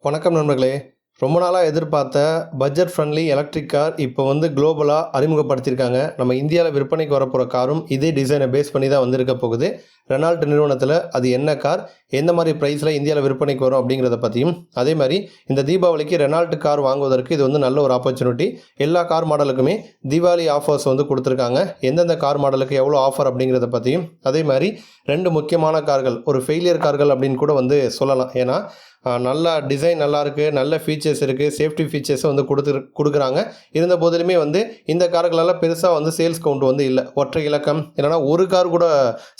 வணக்கம் நண்பர்களே. ரொம்ப நாளாக எதிர்பார்த்த பட்ஜெட் ஃப்ரெண்ட்லி எலக்ட்ரிக் கார் இப்போ வந்து குளோபலாக அறிமுகப்படுத்தியிருக்காங்க. நம்ம இந்தியாவில் விற்பனைக்கு வரப்போகிற காரும் இதே டிசைனை பேஸ் பண்ணி தான் வந்திருக்க போகுது. ரெனால்ட் நிறுவனத்தில் அது என்ன கார், எந்த மாதிரி ப்ரைஸில் இந்தியாவில் விற்பனைக்கு வரும் அப்படிங்கிறத பற்றியும், அதே மாதிரி இந்த தீபாவளிக்கு ரெனால்ட் கார் வாங்குவதற்கு இது வந்து நல்ல ஒரு ஆப்பர்ச்சுனிட்டி. எல்லா கார் மாடலுக்குமே தீபாவளி ஆஃபர்ஸ் வந்து கொடுத்துருக்காங்க. எந்தெந்த கார் மாடலுக்கு எவ்வளோ ஆஃபர் அப்படிங்கிறத பற்றியும், அதே மாதிரி 2 முக்கியமான கார்கள், ஒரு ஃபெயிலியர் கார்கள் அப்படின்னு கூட வந்து சொல்லலாம். ஏன்னா நல்லா டிசைன் நல்லாயிருக்கு, நல்ல ஃபீச்சர்ஸ் இருக்குது, சேஃப்டி ஃபீச்சர்ஸும் வந்து கொடுக்குறாங்க. இருந்த போதிலுமே வந்து இந்த கார்களெல்லாம் பெருசாக வந்து சேல்ஸ் கவுண்ட் வந்து இல்லை. ஒற்றை இலக்கம் இல்லைனா ஒரு கார் கூட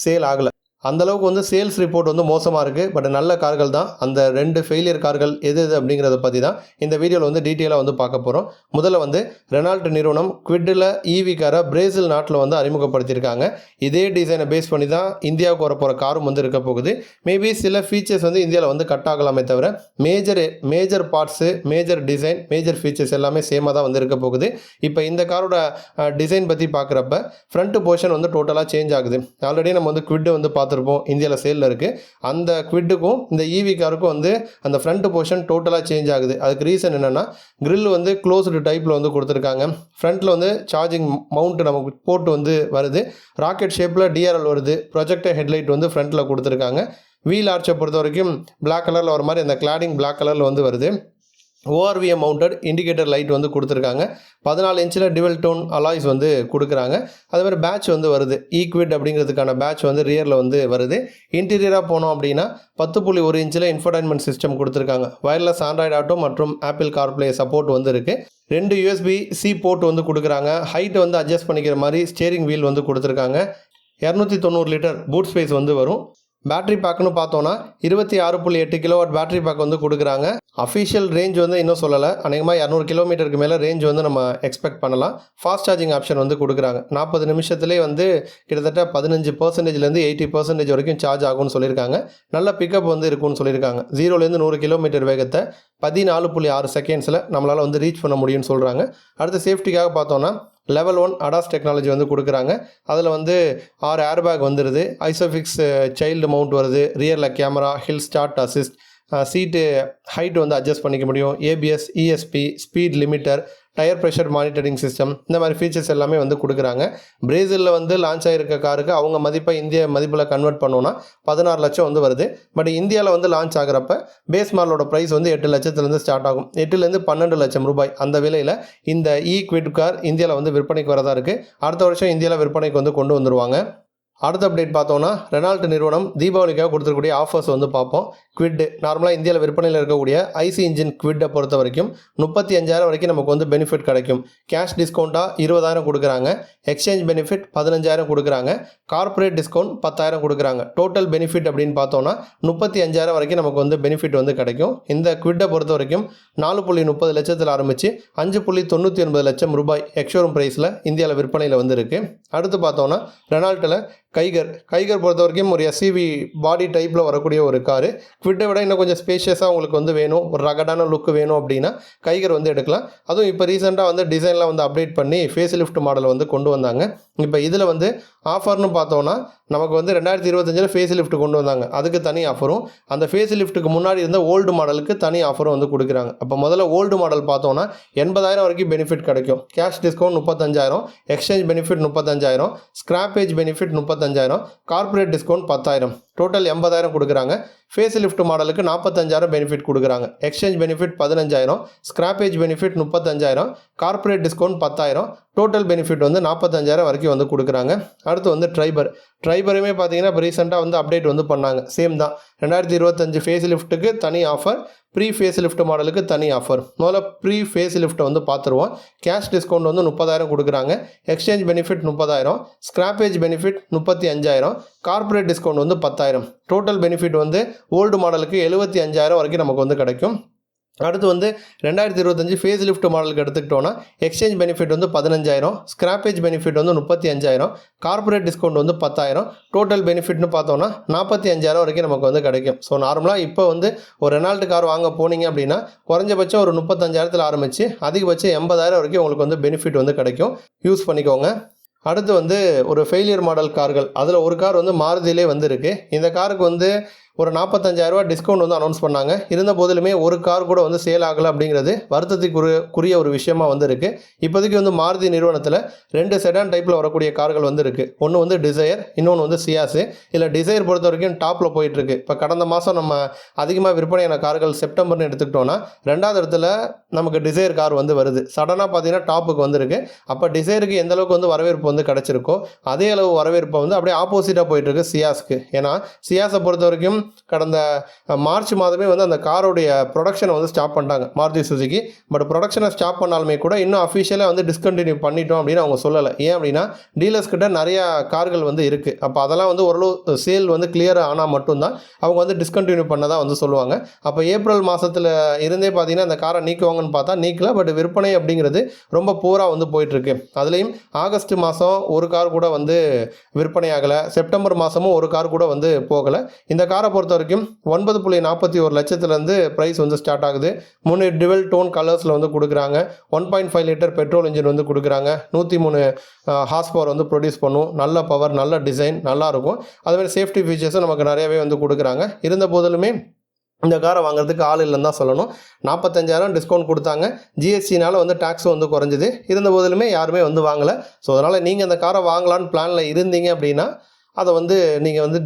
சேல் ஆகலை. அந்தளவுக்கு வந்து சேல்ஸ் ரிப்போர்ட் வந்து மோசமாக இருக்குது. பட் நல்ல கார்கள் தான். அந்த 2 ஃபெயிலியர் கார்கள் எது அப்படிங்கிறத பற்றி தான் இந்த வீடியோவில் வந்து டீட்டெயிலாக வந்து பார்க்க போகிறோம். முதல்ல வந்து ரெனால்ட் நிறுவனம் குவிட்டில் ஈவி காரை பிரேசில் நாட்டில் வந்து அறிமுகப்படுத்தியிருக்காங்க. இதே டிசைனை பேஸ் பண்ணி தான் இந்தியாவுக்கு வரப்போகிற காரும் வந்து இருக்க போகுது. மேபி சில ஃபீச்சர்ஸ் வந்து இந்தியாவில் வந்து கட் ஆகலாமே தவிர major parts, major design, major features எல்லாமே சேமாக தான் வந்து இருக்க போகுது. இப்போ இந்த காரோட டிசைன் பற்றி பார்க்குறப்ப ஃப்ரண்ட் போர்ஷன் வந்து டோட்டலாக சேஞ்ச் ஆகுது. ஆல்ரெடி நம்ம வந்து குவிட் வந்து பார்த்துருப்போம், இந்தியாவில் சேலில் இருக்குது. அந்த குவிட்டுக்கும் இந்த ஈவி காருக்கும் வந்து அந்த ஃப்ரண்ட் போர்ஷன் டோட்டலாக சேஞ்ச் ஆகுது. அதுக்கு ரீசன் என்னென்னா, கிரில் வந்து க்ளோஸ்டு டைப்பில் வந்து கொடுத்துருக்காங்க. ஃப்ரண்ட்டில் வந்து சார்ஜிங் மவுண்ட் நமக்கு போட்டு வந்து வருது. ராக்கெட் ஷேப்பில் டிஆர்எல் வருது. ப்ரொஜெக்டர் ஹெட்லைட் வந்து ஃப்ரண்ட்டில் கொடுத்துருக்காங்க. வீல் ஆர்ச்சை பொறுத்த வரைக்கும் பிளாக் கலரில் வர மாதிரி அந்த கிளாடிங் பிளாக் கலரில் வந்து வருது. ஓஆர்விஎம் மவுண்டட் இண்டிகேட்டர் லைட் வந்து கொடுத்துருக்காங்க. 14 இன்ச்சில் டிவல் டோன் அலாய்ஸ் வந்து கொடுக்குறாங்க. அது மாதிரி பேட்ச் வந்து வருது. ஈக்விட் அப்படிங்கிறதுக்கான பேட்ச் வந்து ரியரில் வந்து வருது. இன்டீரியராக போனோம் அப்படின்னா 10.1 இன்ச்சில் இன்ஃபர்டைன்மெண்ட் சிஸ்டம் கொடுத்துருக்காங்க. வயர்லெஸ் ஆண்ட்ராய்டு ஆட்டோ மற்றும் ஆப்பிள் கார்ப்ளே சப்போர்ட் வந்து இருக்குது. 2 USB-C போர்ட் வந்து கொடுக்குறாங்க. ஹைட்டை வந்து அட்ஜஸ்ட் பண்ணிக்கிற மாதிரி ஸ்டேரிங் வீல் வந்து கொடுத்துருக்காங்க. 290 லிட்டர் பூட் ஸ்பேஸ் வந்து வரும். பேட்டரி பேக்குன்னு பார்த்தோன்னா 26.8 கிலோவாட் பேட்டரி பேக் வந்து கொடுக்குறாங்க. அஃபிஷியல் ரேஞ்ச் வந்து இன்னும் சொல்லலை. அநேகமாக 200 கிலோமீட்டருக்கு மேலே ரேஞ்ச் வந்து நம்ம எக்ஸ்பெக்ட் பண்ணலாம். ஃபாஸ்ட் சார்ஜிங் ஆப்ஷன் வந்து கொடுக்குறாங்க. 40 நிமிஷத்துலேயே வந்து கிட்டத்தட்ட 15%லேருந்து 80% வரைக்கும் சார்ஜ் ஆகும்னு சொல்லியிருக்காங்க. நல்ல பிக்கப் வந்து இருக்கும்னு சொல்லியிருக்காங்க. 0லேருந்து 100 கிலோமீட்டர் வேகத்தை 14.6 செகண்ட்ஸில் நம்மளால் வந்து ரீச் பண்ண முடியும்னு சொல்கிறாங்க. அடுத்து சேஃப்டிக்காக பார்த்தோன்னா லெவல் 1 அடாஸ் டெக்னாலஜி வந்து கொடுக்குறாங்க. அதில் வந்து 6 ஏர்பேக் வந்துடுது. ஐசோஃபிக்ஸ் சைல்டு மவுண்ட் வருது. ரியரில் camera, hill start assist, seat height வந்து அட்ஜஸ்ட் பண்ணிக்க முடியும். ABS, ESP, speed limiter, tyre pressure monitoring system, இந்த மாதிரி ஃபீச்சர்ஸ் எல்லாமே வந்து கொடுக்குறாங்க. பிரேசிலில் வந்து லான்ச் ஆகிருக்க காருக்கு அவங்க மதிப்பை இந்திய மதிப்பில் கன்வெர்ட் பண்ணோன்னா 16 லட்சம் வந்து வருது. பட் இந்தியாவில் வந்து லான்ச் ஆகிறப்ப பேஸ் மாடலோட ப்ரைஸ் வந்து 8 லட்சத்துலேருந்து ஸ்டார்ட் ஆகும். 8லேருந்து 12 லட்சம் ரூபாய் அந்த விலையில் இந்த குவிட் கார் இந்தியாவில் வந்து விற்பனைக்கு வரதா இருக்குது. அடுத்த வருஷம் இந்தியாவில் விற்பனைக்கு வந்து கொண்டு வந்துருவாங்க. அடுத்த அப்டேட் பார்த்தோன்னா, ரெனால்ட் நிறுவனம் தீபாவளிக்காக கொடுத்துருக்கூடிய ஆஃபர்ஸ் வந்து பார்ப்போம். குவிட் நார்மலாக இந்தியாவில் விற்பனையில் இருக்கக்கூடிய ஐசி இன்ஜின் குவிட்டை பொறுத்த வரைக்கும் 35,000 வரைக்கும் நமக்கு வந்து பெனிஃபிட் கிடைக்கும். கேஷ் டிஸ்கவுண்ட்டாக 20,000 கொடுக்குறாங்க. எக்ஸ்சேஞ்ச் பெனிஃபிட் 15,000 கொடுக்குறாங்க. கார்பரேட் டிஸ்கவுண்ட் 10,000 கொடுக்குறாங்க. டோட்டல் பெனிஃபிட் அப்படின்னு பார்த்தோன்னா 35,000 வரைக்கும் நமக்கு வந்து பெனிஃபிட் வந்து கிடைக்கும். இந்த குவிட்டை பொறுத்த வரைக்கும் 4.30 லட்சத்தில் ஆரம்பித்து 5.99 லட்சம் ரூபாய் எக்ஷோரூம் ப்ரைஸில் இந்தியாவில் விற்பனையில் வந்து இருக்குது. அடுத்து பார்த்தோன்னா ரெனால்ட்டில் கைகர் பொறுத்த வரைக்கும் ஒரு எஸ்யூவி பாடி டைப்பில் வரக்கூடிய ஒரு காரு. குவிட்டை விட இன்னும் கொஞ்சம் ஸ்பேஷியஸாக உங்களுக்கு வந்து வேணும், ஒரு ரகடான லுக்கு வேணும் அப்படின்னா கைகர் வந்து எடுக்கலாம். அதுவும் இப்போ ரீசெண்டாக வந்து டிசைன்லாம் வந்து அப்டேட் பண்ணி ஃபேஸ் லிஃப்ட் மாடலை வந்து கொண்டு வந்தாங்க. இப்போ இதில் வந்து ஆஃபர்னு பார்த்தோன்னா நமக்கு வந்து 2025 ஃபேஸ் லிஃப்ட் கொண்டு வந்தாங்க. அதுக்கு தனி ஆஃபரும், அந்த ஃபேஸ் லிஃப்ட்டுக்கு முன்னாடி இருந்த ஓல்டு மாடலுக்கு தனி ஆஃபரும் வந்து கொடுக்குறாங்க. அப்போ முதல்ல ஓல்டு மாடல் பார்த்தோன்னா 80,000 வரைக்கும் பெனிஃபிட் கிடைக்கும். Cash discount 35,000, exchange benefit 35,000, scrappage benefit 35,000, corporate discount 10,000, total 80,000 கொடுக்குறாங்க. ஃபேஸ் லிஃப்ட் மாடலுக்கு 45,000 பெனிஃபிட் கொடுக்குறாங்க. Exchange benefit 15,000, scrappage benefit 35,000, corporate discount 10,000, total benefit வந்து 45,000 வரைக்கும் வந்து கொடுக்குறாங்க. அடுத்து வந்து ட்ரைபருமே பார்த்தீங்கன்னா இப்போ ரீசெண்டாக வந்து அப்டேட் வந்து பண்ணாங்க. சேம் தான். 2025 ஃபேஸ் லிஃப்ட்டுக்கு தனி ஆஃபர், ப்ரீ ஃபேஸ் லிஃப்ட் மாடலுக்கு தனி ஆஃபர். முதல்ல ப்ரீ ஃபேஸ் லிஃப்ட்டை வந்து பார்த்துருவோம். கேஷ் டிஸ்கவுண்ட் வந்து 30,000 கொடுக்குறாங்க. Exchange benefit 30,000, scrappage benefit 35,000, corporate discount வந்து 10,000. டோட்டல் பெனிஃபிட் வந்து ஓல்டு மாடலுக்கு 75,000 வரைக்கும் நமக்கு வந்து கிடைக்கும். அடுத்து வந்து 2025 ஃபேஸ் லிஃப்ட் மாடலுக்கு எடுத்துக்கிட்டோன்னா எக்ஸ்சேஞ்ச் பெனிஃபிட் வந்து 15,000, ஸ்கிராப்பேஜ் பெனிஃபிட் வந்து 35,000, கார்பரேட் டிஸ்கவுண்ட் வந்து 10,000, டோட்டல் பெனிஃபிட்னு பார்த்தோன்னா 45,000 வரைக்கும் நமக்கு வந்து கிடைக்கும். ஸோ நார்மலாக இப்போ வந்து ஒரு ரெனால்ட் கார் வாங்க போனீங்க அப்படின்னா குறைஞ்சபட்சம் ஒரு 35,000 ஆரம்பித்து அதிகபட்சம் 80,000 வரைக்கும் உங்களுக்கு வந்து பெனிஃபிட் வந்து கிடைக்கும். யூஸ் பண்ணிக்கோங்க. அடுத்து வந்து ஒரு ஃபெயிலியர் மாடல் கார்கள், அதில் ஒரு கார் வந்து மாருதியிலே வந்து இருக்குது. இந்த காருக்கு வந்து ஒரு 45,000 டிஸ்கவுண்ட் வந்து அனௌன்ஸ் பண்ணாங்க. இருந்த போதிலுமே ஒரு கார் கூட வந்து சேல் ஆகலை அப்படிங்கிறது வருத்தத்துக்குரிய ஒரு விஷயமா வந்து இருக்குது. இப்போதைக்கு வந்து மாருதி நிறுவனத்தில் 2 செடான் டைப்பில் வரக்கூடிய கார்கள் வந்து இருக்குது. ஒன்று வந்து டிசையர், இன்னொன்று வந்து சியாஸு. இதில் டிசையர் பொறுத்த வரைக்கும் டாப்பில் போயிட்டுருக்கு. இப்போ கடந்த மாதம் நம்ம அதிகமாக விற்பனையான கார்கள் செப்டம்பர்னு எடுத்துக்கிட்டோன்னா 2வது இடத்துல நமக்கு டிசையர் கார் வந்து வருது. சடனாக பார்த்தீங்கன்னா டாப்புக்கு வந்துருக்கு. அப்போ டிசையருக்கு எந்த அளவுக்கு வந்து வரவேற்பு வந்து கிடச்சிருக்கோ அதே அளவு வரவேற்பை வந்து அப்படியே ஆப்போசிட்டாக போயிட்டுருக்கு சியாஸ்க்கு. ஏன்னா சியாஸை பொறுத்த வரைக்கும் கடந்த மார்ச் மாதமே வந்து அந்த காரோடைய ப்ரொடக்ஷனை வந்து ஸ்டாப் பண்ணிட்டாங்க மாருதி சுசுகி. பட் ப்ரொடக்ஷனை ஸ்டாப் பண்ணாலுமே கூட இன்னும் அஃபிஷியலாக வந்து டிஸ்கண்டினியூ பண்ணிட்டோம் அப்படின்னு அவங்க சொல்லலை. ஏன் அப்படின்னா டீலர்ஸ் கிட்ட நிறையா கார்கள் வந்து இருக்குது. அப்போ அதெல்லாம் வந்து ஓரளவு சேல் வந்து கிளியர் ஆனால் மட்டும்தான் அவங்க வந்து டிஸ்கண்டினியூ பண்ணதாக வந்து சொல்லுவாங்க. அப்போ ஏப்ரல் மாதத்தில் இருந்தே பார்த்தீங்கன்னா அந்த காரை நீக்குவாங்கன்னு பார்த்தா நீக்கல. பட் விற்பனை அப்படிங்கிறது ரொம்ப பூராக வந்து போயிட்டுருக்கு. அதுலேயும் ஆகஸ்ட் மாதம் ஒரு கார் கூட வந்து விற்பனை ஆகலை. செப்டம்பர் மாதமும் ஒரு கார் கூட வந்து போகலை. இந்த காரை பொறுத்த வரைக்கும் 9.41 லட்சத்துலேருந்து ப்ரைஸ் வந்து ஸ்டார்ட் ஆகுது. 3 டிவல் டோன் கலர்ஸில் வந்து கொடுக்குறாங்க. 1.5 லிட்டர் பெட்ரோல் இன்ஜின் வந்து கொடுக்குறாங்க. 103 ஹார்ஸ் பவர் வந்து ப்ரொடியூஸ் பண்ணும். நல்ல பவர், நல்ல டிசைன், நல்லாயிருக்கும். அதுமாதிரி சேஃப்டி ஃபீச்சர்ஸும் நமக்கு நிறையவே வந்து கொடுக்குறாங்க. இருந்த போதிலுமே இந்த காரை வாங்குறதுக்கு ஆள் இல்லைன்னு தான் சொல்லணும். 45,000 டிஸ்கவுண்ட் கொடுத்தாங்க. ஜிஎஸ்டினால் வந்து டேக்ஸும் வந்து குறைஞ்சிது. இருந்த போதிலுமே யாருமே வந்து வாங்கலை. ஸோ அதனால் நீங்கள் அந்த காரை வாங்கலான்னு பிளானில் இருந்தீங்க அப்படின்னா அதை வந்து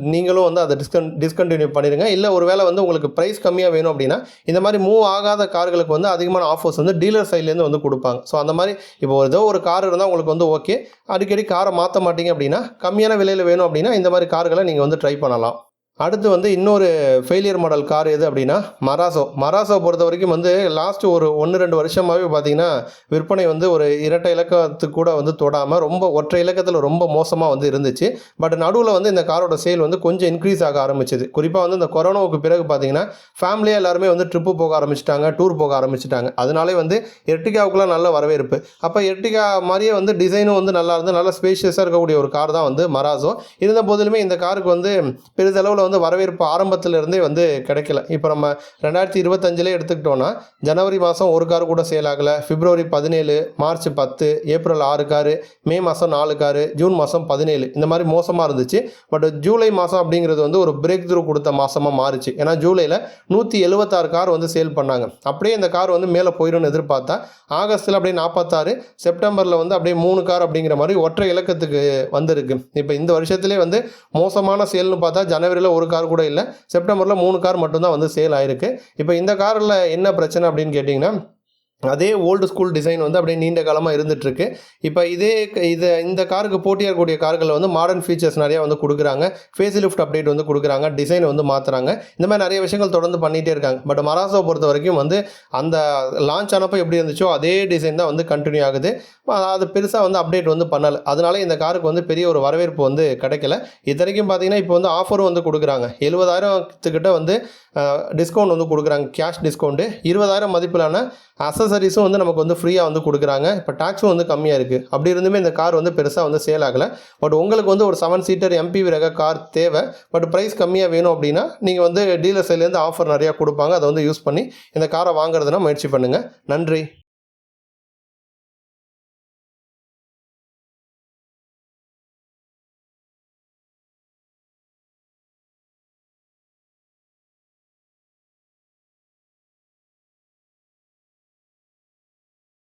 நீங்களும் வந்து அதை டிஸ்கண்டினியூ பண்ணிடுங்க. இல்லை ஒரு வேளை வந்து உங்களுக்கு ப்ரைஸ் கம்மியாக வேணும் அப்படின்னா இந்த மாதிரி மூவ் ஆகாத கார்களுக்கு வந்து அதிகமான ஆஃபர்ஸ் வந்து டீலர் சைட்லேருந்து வந்து கொடுப்பாங்க. ஸோ அந்த மாதிரி இப்போ ஏதோ ஒரு கார் இருந்தால் உங்களுக்கு வந்து ஓகே, அடிக்கடி காரை மாற்ற மாட்டீங்க அப்படின்னா கம்மியான விலையில் வேணும் அப்படின்னா இந்த மாதிரி கார்களை நீங்கள் வந்து ட்ரை பண்ணலாம். அடுத்து வந்து இன்னொரு ஃபெயிலியர் மாடல் கார் எது அப்படின்னா மராசோ பொறுத்த வரைக்கும் வந்து லாஸ்ட்டு ஒரு 1-2 வருஷமாகவே பார்த்தீங்கன்னா விற்பனை வந்து ஒரு இரட்டை இலக்கத்துக்கு கூட வந்து தொடாமல் ரொம்ப ஒற்றை இலக்கத்தில் ரொம்ப மோசமாக வந்து இருந்துச்சு. பட் நடுவில் வந்து இந்த காரோட சேல் வந்து கொஞ்சம் இன்க்ரீஸ் ஆக ஆரம்பிச்சிது. குறிப்பாக வந்து இந்த கொரோனாவுக்கு பிறகு பார்த்தீங்கன்னா ஃபேமிலியாக எல்லாருமே வந்து ட்ரிப்பு போக ஆரம்பிச்சிட்டாங்க, டூர் போக ஆரம்பிச்சிட்டாங்க. அதனாலே வந்து எர்டிகாவுக்குலாம் நல்ல வரவேற்பு. அப்போ எர்டிகா மாதிரியே வந்து டிசைனும் வந்து நல்லா இருந்து நல்ல ஸ்பேஷியஸாக இருக்கக்கூடிய ஒரு கார் தான் வந்து மராசோ. இருந்த போதிலுமே இந்த காருக்கு வந்து பெரிதளவில் வந்து வரவேற்பு ஆரம்பத்தில் இருந்தே வந்து கிடைக்கல. இப்போ நம்ம 2025 எடுத்துக்கிட்டோன்னா ஜனவரி மாதம் ஒரு கார் கூட சேல் ஆகலை. பிப்ரவரி 17, மார்ச் 10, ஏப்ரல் 6 காரு, மே மாதம் 4 காரு, ஜூன் மாதம் 17 இந்த மாதிரி மோசமாக இருந்துச்சு. பட் ஜூலை மாதம் அப்படிங்கிறது வந்து ஒரு பிரேக் த்ரூ கொடுத்த மாதமாக மாறிச்சு. ஏன்னா ஜூலையில் 176 கார் வந்து சேல் பண்ணாங்க. அப்படியே இந்த கார் வந்து மேலே போயிடும்னு எதிர்பார்த்தா ஆகஸ்ட்டில் அப்படியே 46, செப்டம்பரில் வந்து அப்படியே 3 கார் அப்படிங்கிற மாதிரி ஒற்றை இலக்கத்துக்கு வந்திருக்கு. இப்போ இந்த வருஷத்துலேயே வந்து மோசமான சேல்னு பார்த்தா ஜனவரியில் ஒரு கார் கூட இல்லை, செப்டம்பரில் 3 கார் மட்டும்தான் வந்து சேல் ஆயிருக்கு. இப்போ இந்த காரில் என்ன பிரச்சனை அப்படின்னு கேட்டிங்கன்னா அதே ஓல்டு ஸ்கூல் டிசைன் வந்து அப்படியே நீண்ட காலமாக இருந்துகிட்ருக்கு. இப்போ இந்த காருக்கு போட்டியாக இருக்கக்கூடிய கார்களில் வந்து மாடர்ன் ஃபீச்சர்ஸ் நிறையா வந்து கொடுக்குறாங்க. ஃபேஸ் லிஃப்ட் அப்டேட் வந்து கொடுக்குறாங்க, டிசைனை வந்து மாற்றுறாங்க. இந்த மாதிரி நிறைய விஷயங்கள் தொடர்ந்து பண்ணிகிட்டே இருக்காங்க. பட் மராசோ பொறுத்த வரைக்கும் வந்து அந்த லான்ச் ஆனப்போ எப்படி இருந்துச்சோ அதே டிசைன் தான் வந்து கண்டினியூ ஆகுது. அது பெருசாக வந்து அப்டேட் வந்து பண்ணலை. அதனால இந்த காருக்கு வந்து பெரிய ஒரு வரவேற்பு வந்து கிடைக்கல. இத்தனைக்கும் பார்த்தீங்கன்னா இப்போ வந்து ஆஃபரும் வந்து கொடுக்குறாங்க. 70,000 வந்து டிஸ்கவுண்ட் வந்து கொடுக்குறாங்க, கேஷ் டிஸ்கவுண்ட்டு. 20,000 மதிப்பிலான அசசரிஸும் வந்து நமக்கு வந்து ஃப்ரீயாக வந்து கொடுக்குறாங்க. இப்போ டேக்ஸும் வந்து கம்மியாக இருக்குது. அப்படி இருந்துமே இந்த கார் வந்து பெருசாக வந்து சேல் ஆகலை. பட் உங்களுக்கு வந்து ஒரு 7 சீட்டர் MPV ரக கார் தேவை, பட் ப்ரைஸ் கம்மியாக வேணும் அப்படின்னா நீங்கள் வந்து டீலர் சைட்லேருந்து ஆஃபர் நிறையா கொடுப்பாங்க. அதை வந்து யூஸ் பண்ணி இந்த காரை வாங்குறதுனா முயற்சி பண்ணுங்கள். நன்றி.